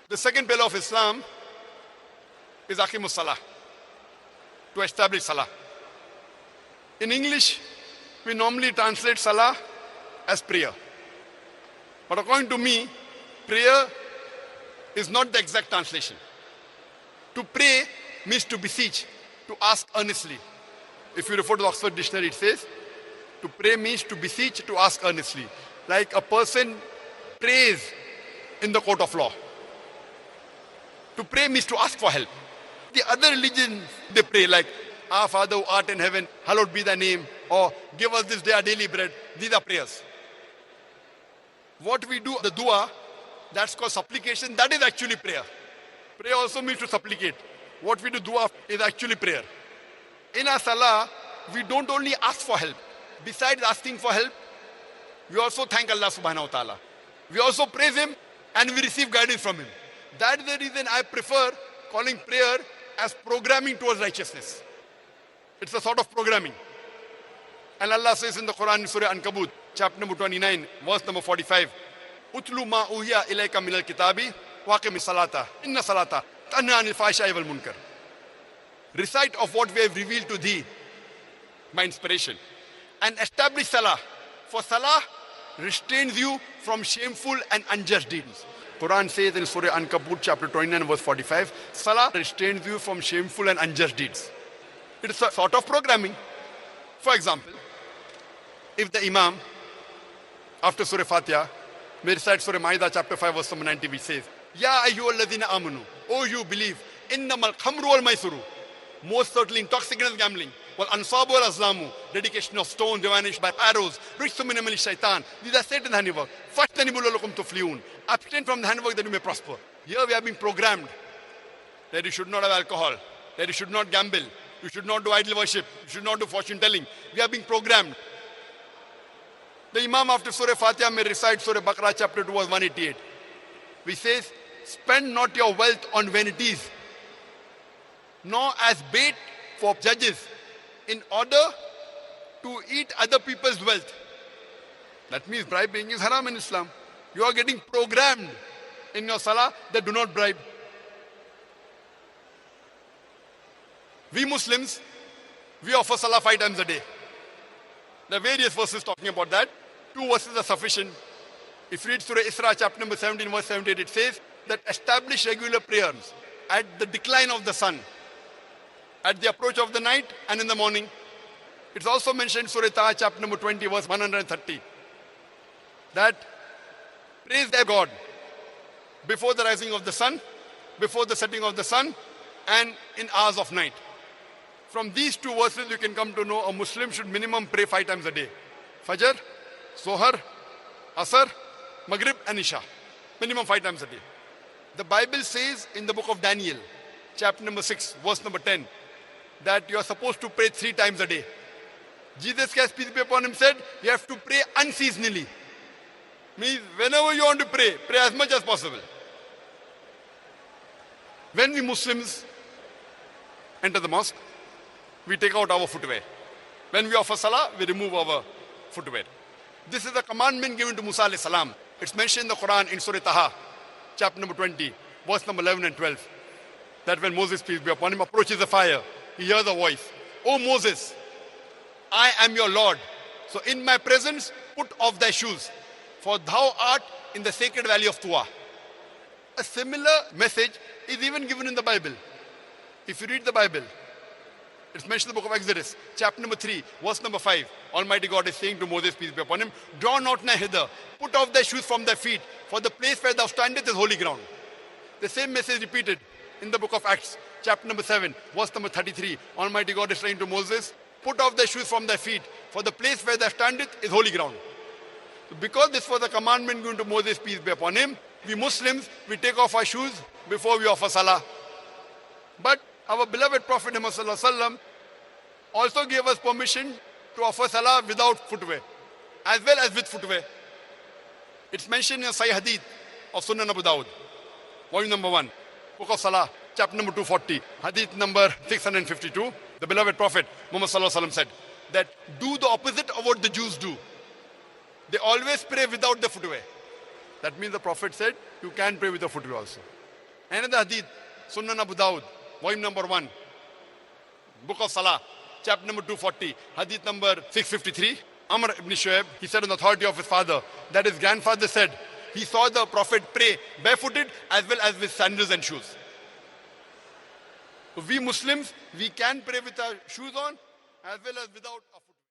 The second pillar of Islam is Aqimus Salah, to establish Salah. In English, we normally translate Salah as prayer. But according to me, prayer is not the exact translation. To pray means to beseech, to ask earnestly. If you refer to the Oxford Dictionary, it says, to pray means to beseech, to ask earnestly. Like a person prays in the court of law. To pray means to ask for help. The other religions, they pray like, Our Father who art in heaven, hallowed be thy name, or give us this day our daily bread. These are prayers. What we do, the dua, that's called supplication, that is actually prayer. Prayer also means to supplicate. What we do, dua, is actually prayer. In our salah, we don't only ask for help. Besides asking for help, we also thank Allah subhanahu wa ta'ala. We also praise Him and we receive guidance from Him. That is the reason I prefer calling prayer as programming towards righteousness. It's a sort of programming. And Allah says in the Quran, in Surah Ankabut, chapter number 29, verse number 45, Utlu ma uhiya ilayka minal kitabi, waqimi salata, inna salata, tanha anil fahsha'i wal munkar. Recite of what we have revealed to thee, my inspiration, and establish salah. For salah restrains you from shameful and unjust deeds. Quran says in Surah Ankabut, chapter 29, verse 45, salah restrains you from shameful and unjust deeds. It's a sort of programming. For example, if the Imam, after Surah Fatiha, may recite Surah Ma'idah, chapter 5, verse number 90, which says, Ya ayyuhalladhina amanu, O you believe, innamal khamru wal maisuru, most certainly intoxicant is gambling, wal ansabu wal azlamu, dedication of stones divinished by arrows, rijsu min amali shaitan. These are Satan's handiwork. Fajtanibu la'allakum tuflihun. Abstain from the handiwork that you may prosper. Here we are being programmed that you should not have alcohol, that you should not gamble, you should not do idol worship, you should not do fortune telling. We are being programmed. The Imam after Surah Fatiha may recite Surah Baqarah chapter 2 verse 188, which says, spend not your wealth on vanities, nor as bait for judges, in order to eat other people's wealth. That means bribing is haram in Islam. You are getting programmed in your salah that do not bribe. We Muslims, we offer salah 5 times a day. There are various verses talking about that. 2 verses are sufficient. If you read Surah Isra, chapter number 17, verse 78, it says that establish regular prayers at the decline of the sun, at the approach of the night, and in the morning. It's also mentioned in Surah Taha, chapter number 20, verse 130, that praise their God before the rising of the sun, before the setting of the sun, and in hours of night. From these 2 verses, you can come to know a Muslim should minimum pray 5 times a day. Fajr, Zohar, Asr, Maghrib, and Isha. Minimum 5 times a day. The Bible says in the book of Daniel, chapter number 6, verse number 10, that you are supposed to pray 3 times a day. Jesus Christ, peace be upon him, said you have to pray unseasonally. Means whenever you want to pray, pray as much as possible. When we Muslims enter the mosque, we take out our footwear. When we offer salah, we remove our footwear. This is a commandment given to Musa alayhi salam. It's mentioned in the Quran in Surah Taha, chapter number 20, verse number 11 and 12. That when Moses, peace be upon him, approaches the fire, he hears a voice. O Moses, I am your Lord. So in my presence, put off thy shoes, for thou art in the sacred valley of Tuwa. A similar message is even given in the Bible. If you read the Bible, it's mentioned in the book of Exodus, chapter number 3, verse number 5. Almighty God is saying to Moses, peace be upon him, draw not nigh hither, put off thy shoes from thy feet, for the place where thou standest is holy ground. The same message repeated in the book of Acts, chapter number 7, verse number 33. Almighty God is saying to Moses, put off thy shoes from thy feet, for the place where thou standest is holy ground. So because this was a commandment given to Moses, peace be upon him, we Muslims, we take off our shoes before we offer salah. But our beloved Prophet Muhammad Sallallahu Alaihi Wasallam also gave us permission to offer salah without footwear, as well as with footwear. It's mentioned in Sahih Hadith of Sunan Abu Dawud, volume number 1, book of Salah, chapter number 240, Hadith number 652. The beloved Prophet Muhammad Sallallahu Alaihi Wasallam said that do the opposite of what the Jews do. They always pray without the footwear. That means the Prophet said you can pray with the footwear also. Another hadith, Sunan Abu Dawud, volume number 1, book of Salah, chapter number 240, hadith number 653. Amr ibn Shu'aib, he said on the authority of his father, that his grandfather said, he saw the Prophet pray barefooted as well as with sandals and shoes. So we Muslims, we can pray with our shoes on as well as without a